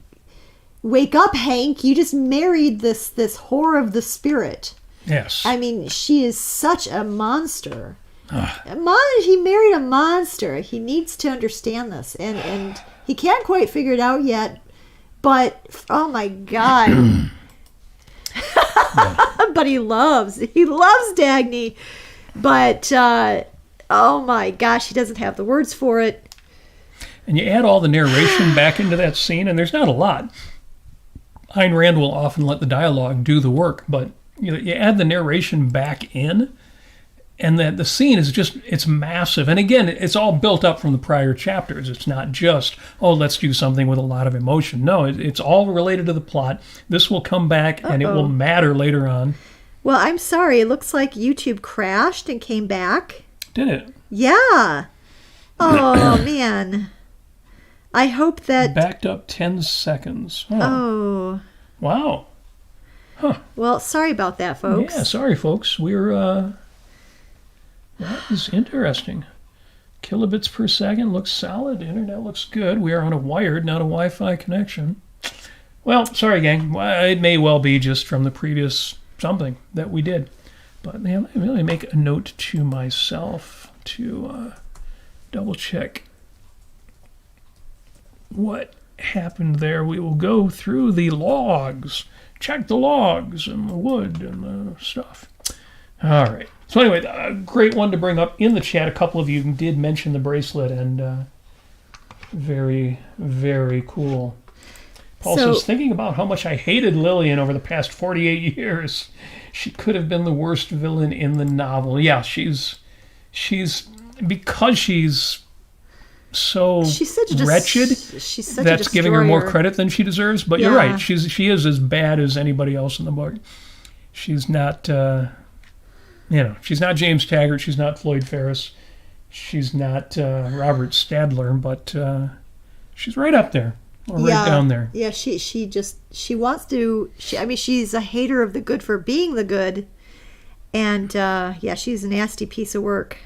wake up, Hank. You just married this whore of the spirit. Yes. I mean, she is such a monster. He married a monster. He needs to understand this. And he can't quite figure it out yet. But, oh my God. But he loves Dagny. But, oh my gosh, he doesn't have the words for it. And you add all the narration back into that scene, and there's not a lot. Ayn Rand will often let the dialogue do the work, but you add the narration back in, and that the scene is just, it's massive. And again, it's all built up from the prior chapters. It's not just, oh, let's do something with a lot of emotion. No, it's all related to the plot. This will come back, and it will matter later on. Well, I'm sorry. It looks like YouTube crashed and came back. Did it? Yeah. Oh, man. I hope that... Backed up 10 seconds. Oh. Wow. Huh. Well, sorry about that, folks. Yeah, sorry, folks. That is interesting. Kilobits per second looks solid. Internet looks good. We are on a wired, not a Wi-Fi connection. Well, sorry, gang. It may well be just from the previous something that we did. But man, let me really make a note to myself to double check what happened there. We will go through the logs. Check the logs and the wood and the stuff. All right. So anyway, a great one to bring up in the chat. A couple of you did mention the bracelet, and very, very cool. Paul says, thinking about how much I hated Lillian over the past 48 years, she could have been the worst villain in the novel. Yeah, she's because she's so wretched, that's giving her more credit than she deserves. But you're right, she is as bad as anybody else in the book. She's not, she's not James Taggart, she's not Floyd Ferris, she's not Robert Stadler, but she's right up there, or right down there. Yeah, she wants to. She's a hater of the good for being the good, and she's a nasty piece of work.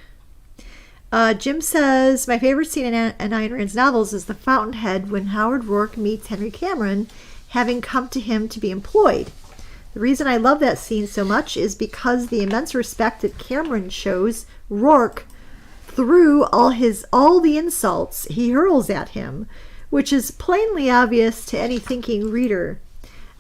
Jim says, my favorite scene in Ayn Rand's novels is the fountainhead when Howard Rourke meets Henry Cameron, having come to him to be employed. The reason I love that scene so much is because the immense respect that Cameron shows Rourke through all the insults he hurls at him, which is plainly obvious to any thinking reader.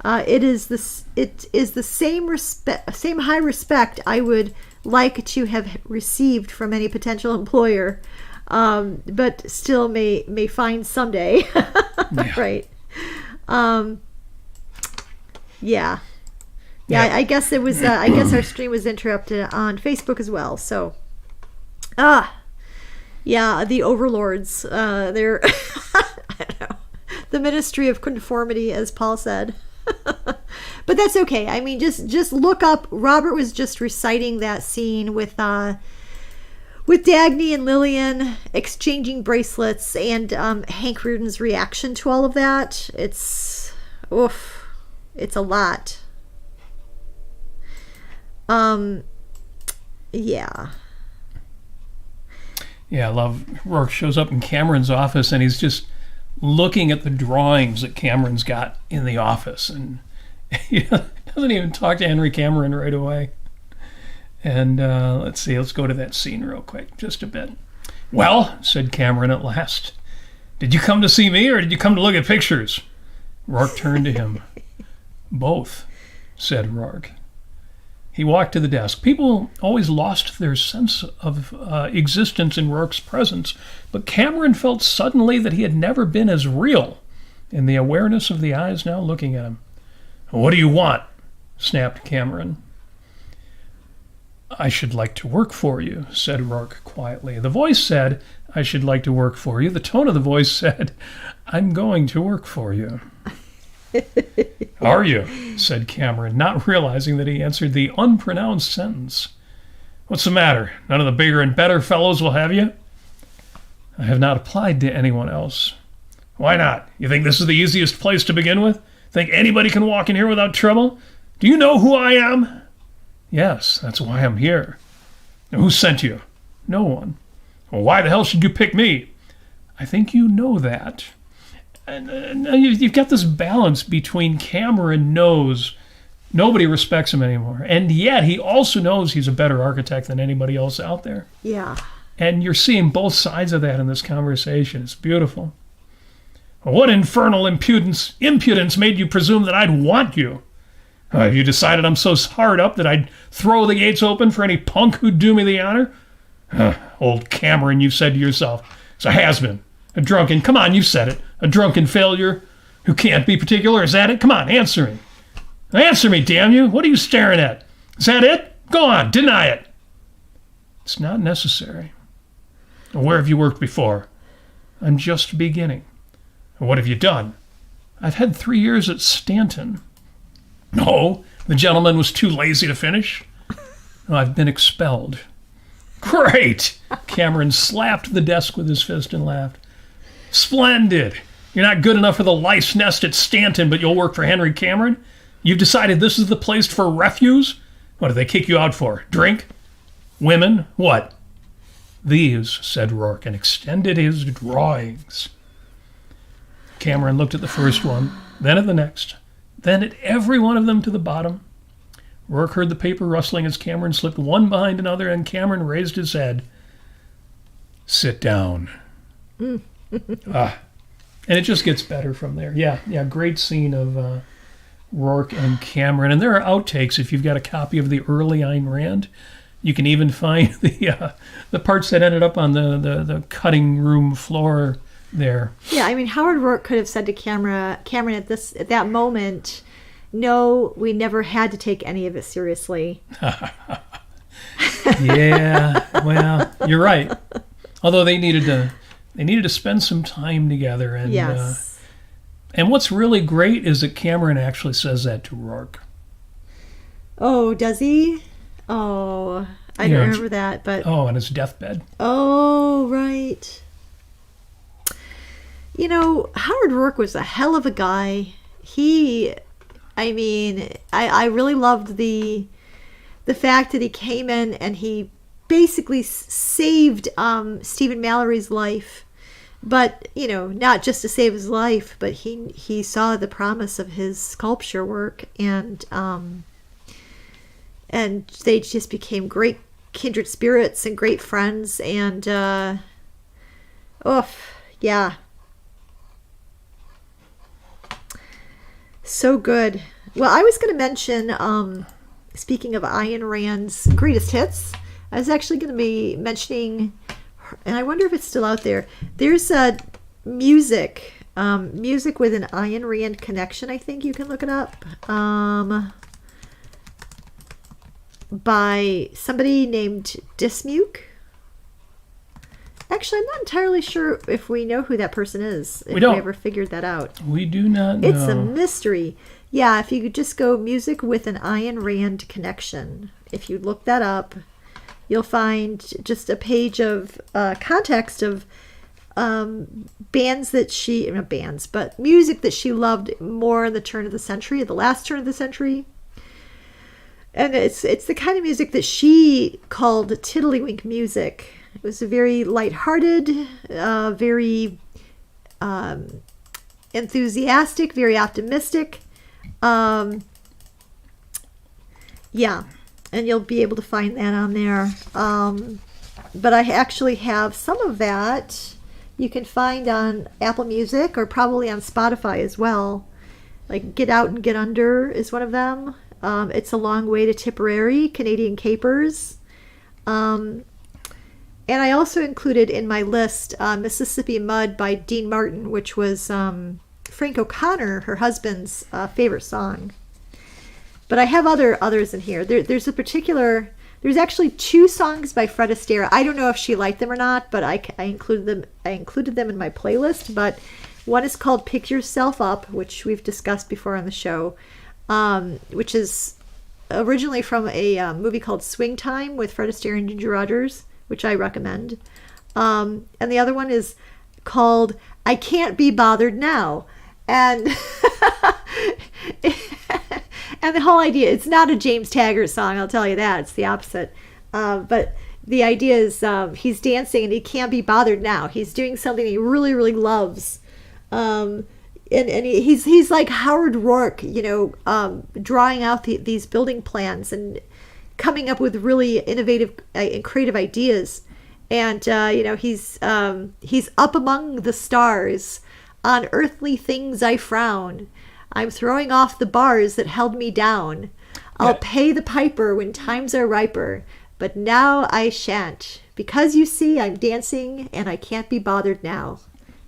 It is the same high respect I would like to have received from any potential employer, but still may find someday. Right. I guess it was. I guess our stream was interrupted on Facebook as well. So, the overlords. They're I don't know, the Ministry of Conformity, as Paul said. But that's okay. I mean, just look up. Robert was just reciting that scene with Dagny and Lillian exchanging bracelets, and Hank Rearden's reaction to all of that. It's a lot. Yeah, I love Rourke shows up in Cameron's office, and he's just looking at the drawings that Cameron's got in the office, and he doesn't even talk to Henry Cameron right away. And let's go to that scene real quick, just a bit. Well, said Cameron at last, did you come to see me, or did you come to look at pictures? Rourke turned to him. Both, said Rourke. He walked to the desk. People always lost their sense of existence in Rourke's presence, but Cameron felt suddenly that he had never been as real in the awareness of the eyes now looking at him. What do you want? Snapped Cameron. I should like to work for you, said Rourke quietly. The voice said, I should like to work for you. The tone of the voice said, I'm going to work for you. Are you? Said Cameron, not realizing that he answered the unpronounced sentence. What's the matter? None of the bigger and better fellows will have you? I have not applied to anyone else. Why not? You think this is the easiest place to begin with? Think anybody can walk in here without trouble? Do you know who I am? Yes, that's why I'm here. Now, who sent you? No one. Well, why the hell should you pick me? I think you know that. And you've got this balance between Cameron knows nobody respects him anymore, and yet he also knows he's a better architect than anybody else out there. Yeah. And you're seeing both sides of that in this conversation. It's beautiful. Well, what infernal impudence made you presume that I'd want you? Have you decided I'm so hard up that I'd throw the gates open for any punk who'd do me the honor? Old Cameron, you said to yourself. It's a has-been. A drunken, come on, you said it. A drunken failure who can't be particular. Is that it? Come on, answer me. Answer me, damn you. What are you staring at? Is that it? Go on, deny it. It's not necessary. Where have you worked before? I'm just beginning. What have you done? I've had 3 years at Stanton. No, the gentleman was too lazy to finish. I've been expelled. Great! Cameron slapped the desk with his fist and laughed. Splendid! You're not good enough for the lice nest at Stanton, but you'll work for Henry Cameron? You've decided this is the place for refuse? What did they kick you out for? Drink? Women? What? These, said Rourke, and extended his drawings. Cameron looked at the first one, then at the next, then at every one of them to the bottom. Rourke heard the paper rustling as Cameron slipped one behind another, and Cameron raised his head. Sit down. And it just gets better from there. Yeah, great scene of Rourke and Cameron. And there are outtakes if you've got a copy of the early Ayn Rand. You can even find the parts that ended up on the cutting room floor there. Yeah, I mean, Howard Rourke could have said to Cameron at that moment, no, we never had to take any of it seriously. Yeah, well, you're right. Although they needed to spend some time together. And, yes. And what's really great is that Cameron actually says that to Rourke. Oh, does he? Oh, I don't remember that, but... Oh, on his deathbed. Oh, right. You know, Howard Rourke was a hell of a guy. I really loved the fact that he came in and he basically saved Stephen Mallory's life. But, not just to save his life, but he saw the promise of his sculpture work, and they just became great kindred spirits and great friends, and yeah. So good. Well, I was going to mention, speaking of Ayn Rand's greatest hits, I was actually going to be mentioning, and I wonder if it's still out there. There's music with an Ayn Rand connection. I think you can look it up. By somebody named Dismuke. Actually, I'm not entirely sure if we know who that person is. If we ever figured that out. We do not know. It's a mystery. Yeah, if you could just go music with an Ayn Rand connection. If you look that up, you'll find just a page of context of music that she loved more in the last turn of the century. And it's the kind of music that she called tiddlywink music. It was very lighthearted, very enthusiastic, very optimistic. Yeah, and you'll be able to find that on there. But I actually have some of that you can find on Apple Music or probably on Spotify as well. Like Get Out and Get Under is one of them. It's a Long Way to Tipperary, Canadian Capers. And I also included in my list Mississippi Mud by Dean Martin, which was Frank O'Connor, her husband's favorite song. But I have others in here. There's actually 2 songs by Fred Astaire. I don't know if she liked them or not, but I included them in my playlist. But one is called Pick Yourself Up, which we've discussed before on the show, which is originally from a movie called Swing Time with Fred Astaire and Ginger Rogers, which I recommend. And the other one is called I Can't Be Bothered Now. And and the whole idea, it's not a James Taggart song, I'll tell you that. It's the opposite. But the idea is he's dancing and he can't be bothered now. He's doing something he really, really loves. And he's like Howard Rourke, drawing out these building plans and coming up with really innovative and creative ideas. And he's up among the stars, on earthly things I frown. I'm throwing off the bars that held me down. I'll pay the piper when times are riper, but now I shan't. Because you see, I'm dancing and I can't be bothered now.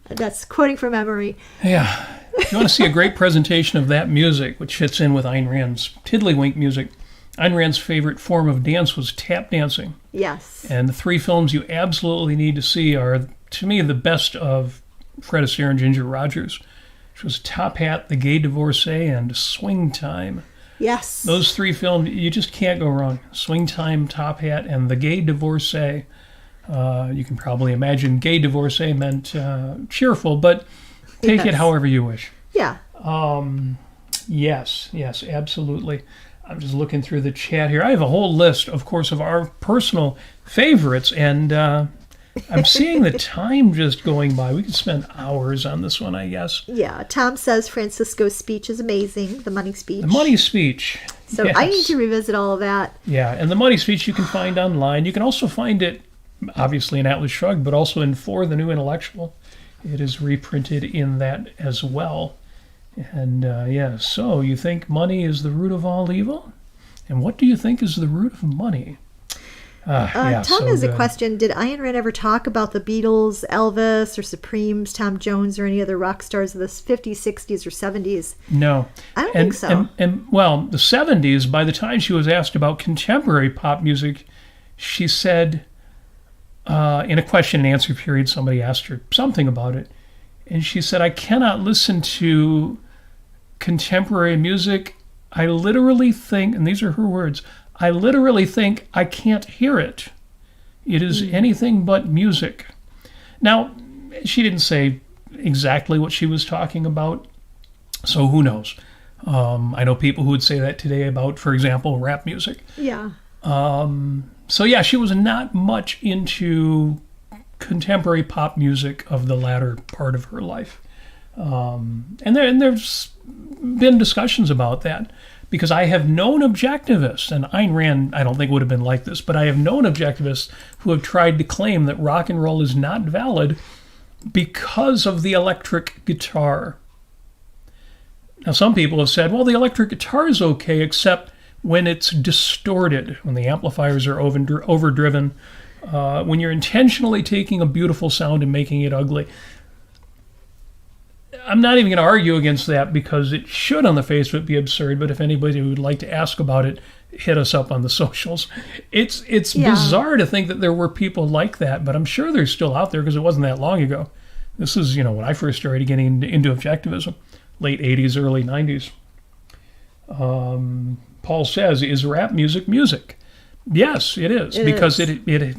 That's quoting from memory. Yeah. If you want to see a great presentation of that music, which fits in with Ayn Rand's tiddlywink music, Ayn Rand's favorite form of dance was tap dancing. Yes. And the three films you absolutely need to see are, to me, the best of Fred Astaire and Ginger Rogers, which was Top Hat, The Gay Divorcee, and Swing Time. Yes. Those three films, you just can't go wrong. Swing Time, Top Hat, and The Gay Divorcee. You can probably imagine gay divorcee meant cheerful, but take it however you wish. Yeah. Yes, absolutely. I'm just looking through the chat here. I have a whole list, of course, of our personal favorites, and I'm seeing the time just going by. We could spend hours on this one, I guess. Yeah. Tom says Francisco's speech is amazing, the money speech. The money speech. So yes. I need to revisit all of that. Yeah, and the money speech you can find online. You can also find it, obviously, in Atlas Shrugged, but also in For the New Intellectual. It is reprinted in that as well. And so you think money is the root of all evil? And what do you think is the root of money? Tom has a question. Did Ayn Rand ever talk about the Beatles, Elvis, or Supremes, Tom Jones, or any other rock stars of the 50s, 60s, or 70s? No. I don't think so. And the 70s, by the time she was asked about contemporary pop music, she said, in a question and answer period, somebody asked her something about it. And she said, I cannot listen to contemporary music. I literally think, and these are her words, I literally think I can't hear it. It is anything but music. Now, she didn't say exactly what she was talking about, so who knows? I know people who would say that today about, for example, rap music. Yeah. So yeah, she was not much into contemporary pop music of the latter part of her life. And there's been discussions about that, because I have known objectivists, and Ayn Rand I don't think would have been like this, but I have known objectivists who have tried to claim that rock and roll is not valid because of the electric guitar. Now some people have said, well, the electric guitar is okay except when it's distorted, when the amplifiers are overdriven, when you're intentionally taking a beautiful sound and making it ugly. I'm not even going to argue against that, because it should on the face of it be absurd, but if anybody would like to ask about it, hit us up on the socials. It's bizarre to think that there were people like that, but I'm sure they're still out there, because it wasn't that long ago. This is, when I first started getting into objectivism, late 80s, early 90s. Paul says, is rap music music? Yes, it is, because it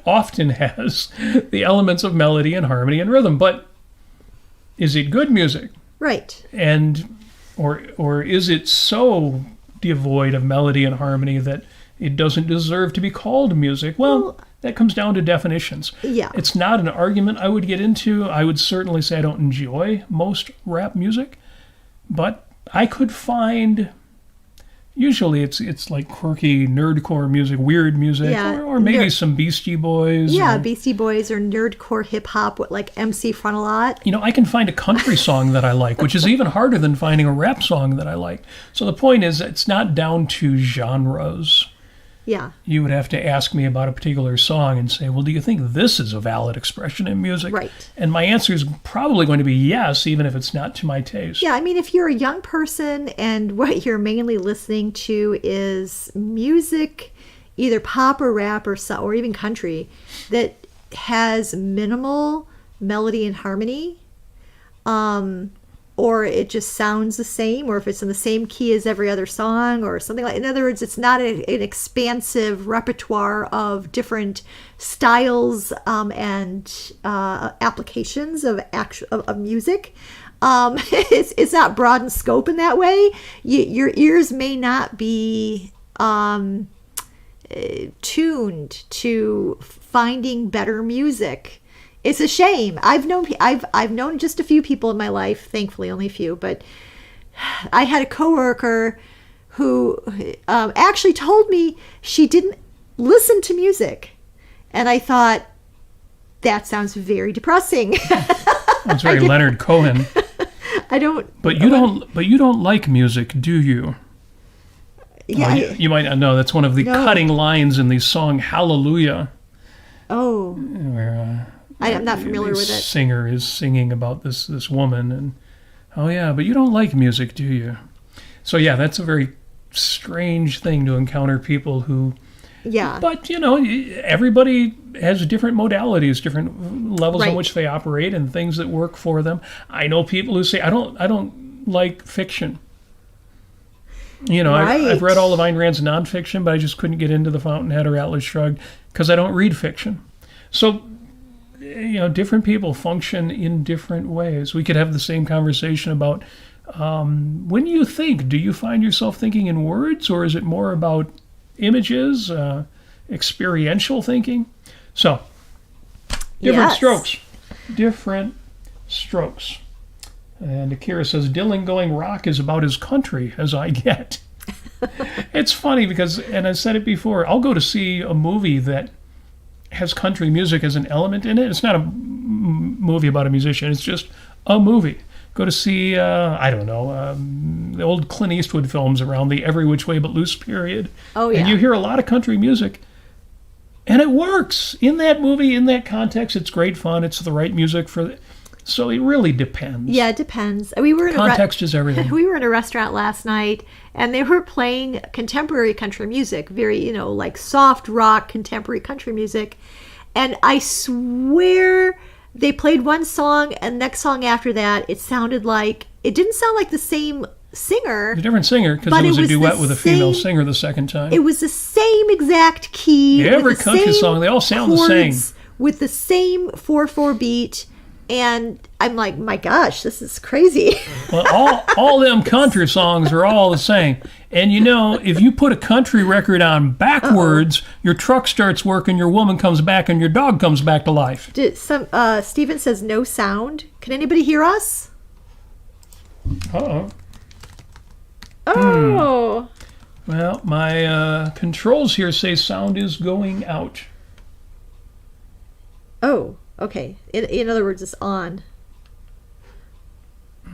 often has the elements of melody and harmony and rhythm, but is it good music? Right. And or is it so devoid of melody and harmony that it doesn't deserve to be called music? Well, that comes down to definitions. Yeah. It's not an argument I would get into. I would certainly say I don't enjoy most rap music, but I could find, usually it's like quirky nerdcore music, weird music, or maybe some Beastie Boys. Yeah, Beastie Boys or nerdcore hip hop with like MC Frontalot. I can find a country song that I like, which is even harder than finding a rap song that I like. So the point is, it's not down to genres. Yeah. You would have to ask me about a particular song and say, well, do you think this is a valid expression in music? Right. And my answer is probably going to be yes, even if it's not to my taste. Yeah, I mean, if you're a young person and what you're mainly listening to is music, either pop or rap or even country, that has minimal melody and harmony, or it just sounds the same, or if it's in the same key as every other song or something like. In other words, it's not an expansive repertoire of different styles and applications of music. It's not broad in scope in that way. Your ears may not be tuned to finding better music. It's a shame. I've known just a few people in my life, thankfully only a few, but I had a coworker who actually told me she didn't listen to music, and I thought, that sounds very depressing. That's very Leonard Cohen. I don't. But you don't like music, do you? Yeah. You might not know. That's one of the cutting lines in the song Hallelujah. Oh. Where I'm not familiar with it. Singer is singing about this woman, and but you don't like music, do you? So yeah, that's a very strange thing to encounter people who. Yeah. But everybody has different modalities, different levels in which they operate, and things that work for them. I know people who say, I don't like fiction. I've read all of Ayn Rand's nonfiction, but I just couldn't get into The Fountainhead or Atlas Shrugged because I don't read fiction. So, different people function in different ways. We could have the same conversation about when you think, do you find yourself thinking in words, or is it more about images, experiential thinking? So, different strokes. Different strokes. And Akira says, Dylan going rock is about as country as I get. It's funny because, and I've said it before, I'll go to see a movie that has country music as an element in it. It's not a movie about a musician. It's just a movie. Go to see, the old Clint Eastwood films around the Every Which Way But Loose period. Oh, yeah. And you hear a lot of country music. And it works. In that movie, in that context, it's great fun. It's the right music for... So it really depends. Yeah, it depends. We were in Context is everything. We were in a restaurant last night, and they were playing contemporary country music, very, like soft rock contemporary country music. And I swear they played one song, and next song after that, it didn't sound like the same singer. A different singer, because it was a duet with a female singer the second time. It was the same exact key. Every country song, they all sound the same. With the same 4/4 beat. And I'm like, my gosh, this is crazy. Well, all them country songs are all the same. And if you put a country record on backwards, your truck starts working, your woman comes back, and your dog comes back to life. Steven says no sound. Can anybody hear us? Uh-oh. Oh. Well, my controls here say sound is going out. Oh. Okay. In other words, it's on.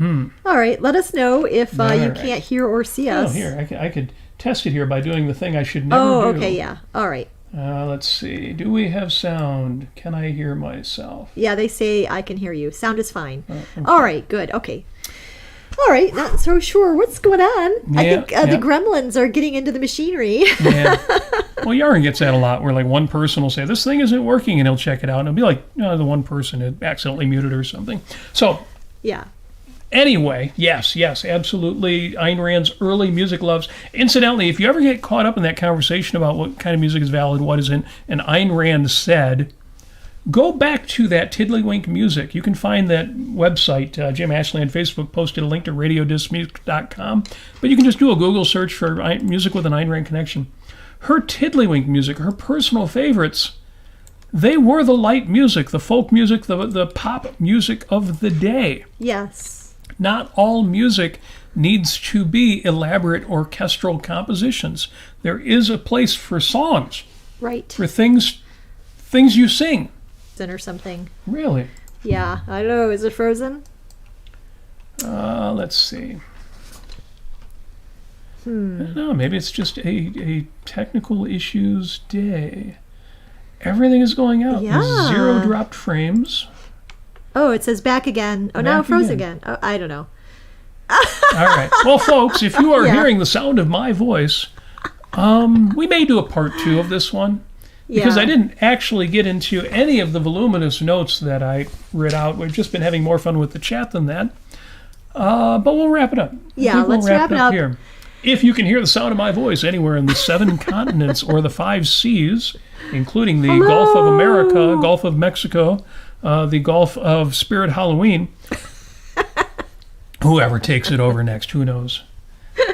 All right. Let us know if you can't hear or see us. Oh, here. I could test it here by doing the thing I should never do. Oh, okay. Yeah. All right. Let's see. Do we have sound? Can I hear myself? Yeah, they say I can hear you. Sound is fine. Okay. All right. Good. Okay. All right. Not so sure what's going on. I think the gremlins are getting into the machinery. Yeah. Well, Yaron gets that a lot, where like one person will say, this thing isn't working, and he'll check it out, and it'll be like, the one person had accidentally muted or something. So, yeah. Anyway, yes, absolutely. Ayn Rand's early music loves. Incidentally, if you ever get caught up in that conversation about what kind of music is valid, what isn't, and Ayn Rand said, go back to that Tiddlywink music. You can find that website. Jim Ashley on Facebook posted a link to radiodiscmusic.com, but you can just do a Google search for music with an Ayn Rand connection. Her Tiddlywink music, her personal favorites, they were the light music, the folk music, the pop music of the day. Yes. Not all music needs to be elaborate orchestral compositions. There is a place for songs. Right. For things you sing. Or something. Really? Yeah. I don't know. Is it frozen? Let's see. No, maybe it's just a technical issues day. Everything is going out. Yeah. 0 dropped frames. Oh, it says back again. Oh, now it froze again. Oh, I don't know. All right. Well, folks, if you are hearing the sound of my voice, we may do a part 2 of this one. Because I didn't actually get into any of the voluminous notes that I read out. We've just been having more fun with the chat than that. But we'll wrap it up. Yeah, let's wrap it up here. If you can hear the sound of my voice anywhere in the 7 continents or the 5 seas, including the Gulf of America, Gulf of Mexico, the Gulf of Spirit Halloween, whoever takes it over next, who knows?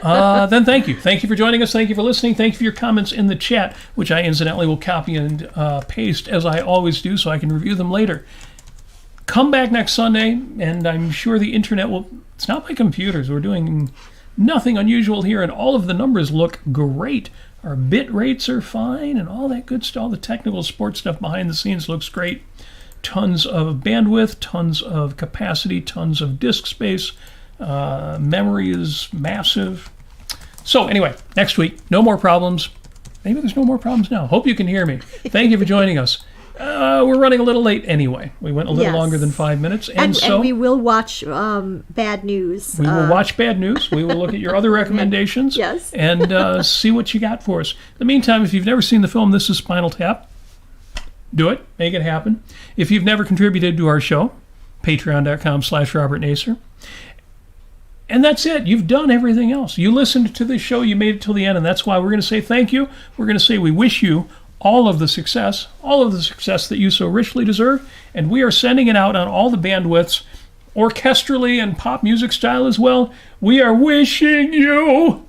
Then thank you. Thank you for joining us. Thank you for listening. Thank you for your comments in the chat, which I incidentally will copy and paste as I always do so I can review them later. Come back next Sunday, and I'm sure the internet will... It's not my computers. We're doing nothing unusual here, and all of the numbers look great. Our bit rates are fine, and all that good stuff. All the technical support stuff behind the scenes looks great. Tons of bandwidth, tons of capacity, tons of disk space. Memory is massive. So anyway, next week, no more problems. Maybe there's no more problems now. Hope you can hear me. Thank you for joining us. We're running a little late anyway. We went a little longer than 5 minutes. And we will watch Bad News. We will watch Bad News. We will look at your other recommendations. Yes. And see what you got for us. In the meantime, if you've never seen the film This is Spinal Tap, do it. Make it happen. If you've never contributed to our show, patreon.com/Robert Nasir. And that's it. You've done everything else. You listened to this show. You made it till the end. And that's why we're going to say thank you. We're going to say we wish you all of the success that you so richly deserve. And we are sending it out on all the bandwidths, orchestrally and pop music style as well. We are wishing you